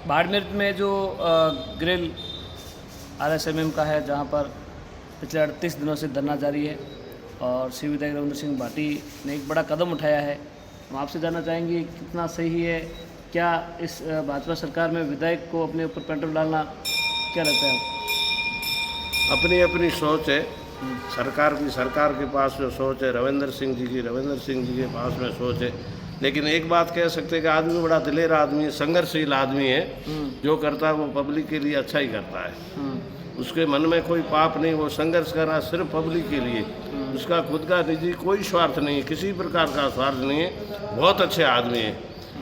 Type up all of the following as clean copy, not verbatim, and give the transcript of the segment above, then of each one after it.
बाड़मेर में जो grill RSMM का है, जहां पर पिछले 38 दिनों से धरना जारी है और श्री विधायक रविंद्र सिंह भाटी ने एक बड़ा कदम उठाया है। हम आपसे जानना चाहेंगे कितना सही है, क्या इस भाजपा सरकार में विधायक को अपने ऊपर पेट्रोल डालना क्या लगता है आपको? अपनी अपनी सोच है सरकार के पास जो सोच है, रविंद्र सिंह जी के पास में सोच है। लेकिन एक बात कह सकते हैं कि आदमी बड़ा दिलेर आदमी है, संघर्षशील आदमी है। जो करता है वो पब्लिक के लिए अच्छा ही करता है। उसके मन में कोई पाप नहीं, वो संघर्ष कर रहा है सिर्फ पब्लिक के लिए। उसका खुद का निजी कोई स्वार्थ नहीं है, किसी प्रकार का स्वार्थ नहीं है। बहुत अच्छे आदमी है।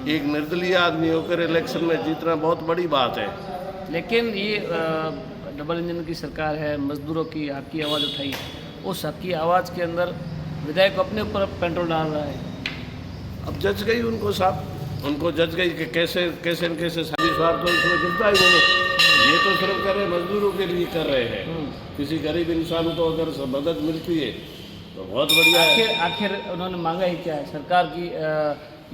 एक निर्दलीय आदमी होकर इलेक्शन में जीतना बहुत बड़ी बात है। लेकिन ये डबल इंजन की सरकार है, मजदूरों की हक की आवाज़ उठाई है, उस हक की आवाज़ के अंदर विधायक अपने ऊपर पेट्रोल डाल रहा है। अब जज गई उनको साहब, उनको जज गई कि कैसे कैसे न कैसे सभी स्वार्थ उसमें गिरता ही नहीं। ये तो सिर्फ कर रहे मजदूरों के लिए कर रहे हैं। किसी गरीब इंसान को अगर मदद मिलती है तो बहुत बढ़िया है। आखिर उन्होंने मांगा ही क्या है? सरकार की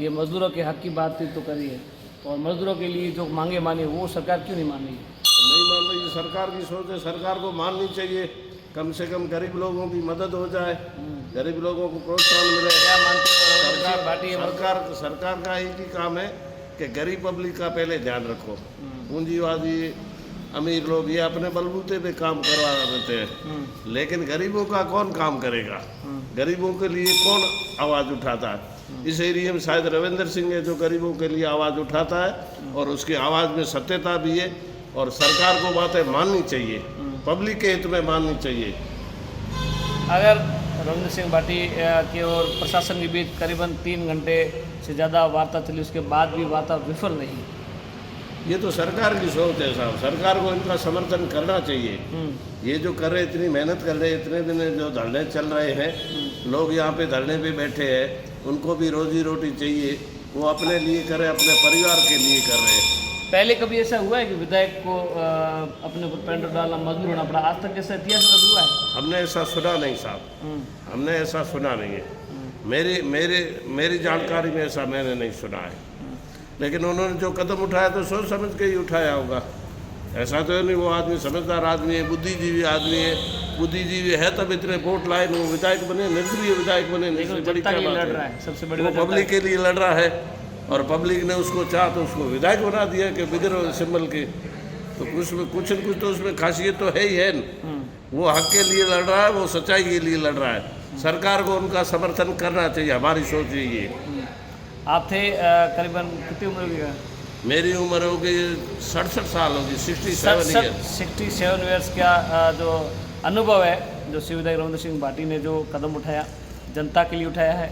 ये मजदूरों के हक की बात तो करी है, और मजदूरों के लिए जो मांगे मानी वो सरकार क्यों नहीं मान रही है? नहीं मान रही, सरकार की सोच है, सरकार को माननी चाहिए। कम से कम गरीब लोगों की मदद हो जाए, गरीब लोगों को प्रोत्साहन मिले। क्या मानते हो? सरकार का एक ही काम है कि गरीब पब्लिक का पहले ध्यान रखो। पूंजीवादी अमीर लोग ये अपने बलबूते पे काम करवा देते हैं, लेकिन गरीबों का कौन काम करेगा? गरीबों के लिए कौन आवाज़ उठाता है? इस एरिया में शायद रविंद्र सिंह है जो गरीबों के लिए आवाज़ उठाता है, और उसकी आवाज़ में सत्यता भी है। और सरकार को बातें माननी चाहिए, पब्लिक के हित में माननी चाहिए। अगर रविंद्र सिंह भाटी की और प्रशासन के बीच करीबन 3 घंटे से ज़्यादा वार्ता चली, उसके बाद भी वार्ता विफल रही। ये तो सरकार की सोच है साहब, सरकार को इनका समर्थन करना चाहिए। ये जो कर रहे, इतनी मेहनत कर रहे, इतने दिन जो धरने चल रहे हैं, लोग यहाँ पे धरने पे बैठे हैं, उनको भी रोजी रोटी चाहिए। वो अपने लिए करे, अपने परिवार के लिए कर रहे हैं। पहले कभी ऐसा हुआ है कि विधायक को अपने ऊपर पेट्रोल डालना मजबूर होना पड़ा? आज तक ऐसा इतिहास में हुआ है? हमने ऐसा सुना नहीं साहब, हमने ऐसा सुना नहीं है। मेरी जानकारी में ऐसा मैंने नहीं सुना है। लेकिन उन्होंने जो कदम उठाया तो सोच समझ के ही उठाया होगा। ऐसा तो नहीं, वो आदमी समझदार आदमी है, बुद्धिजीवी आदमी है। बुद्धिजीवी है तब इतने वोट लाए, वो विधायक बने, निर्दलीय विधायक बने। बड़ी क्या बात है? सबसे बड़ी वो पब्लिक के लिए लड़ रहा है, और पब्लिक ने उसको चाहा तो उसको विधायक बना दिया कि बिगर सिंबल के। तो कुछ न कुछ तो उसमें खासियत तो है ही है। वो हक के लिए लड़ रहा है, वो सच्चाई के लिए लड़ रहा है। सरकार को उनका समर्थन करना चाहिए, हमारी सोच यही है। आप थे करीबन कितनी उम्र होगी? मेरी उम्र होगी 67 साल होगी, 67 ईयर। 67 ईयर्स। क्या जो अनुभव है, जो श्री विधायक रविंद्र सिंह भाटी ने जो कदम उठाया, जनता के लिए उठाया है,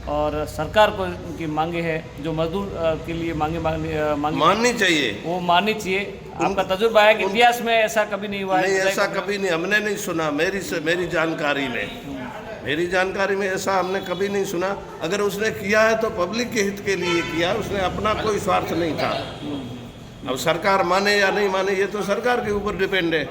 और सरकार को उनकी मांगे है जो मजदूर के लिए मांगे माननी चाहिए, वो माननी चाहिए। आपका तजुर्बा है कि इतिहास में ऐसा कभी नहीं हुआ है? नहीं, ऐसा कभी नहीं, हमने नहीं सुना। मेरी जानकारी में ऐसा हमने कभी नहीं सुना। अगर उसने किया है तो पब्लिक के हित के लिए किया, उसने अपना कोई स्वार्थ नहीं था। अब सरकार माने या नहीं माने ये तो सरकार के ऊपर डिपेंड है।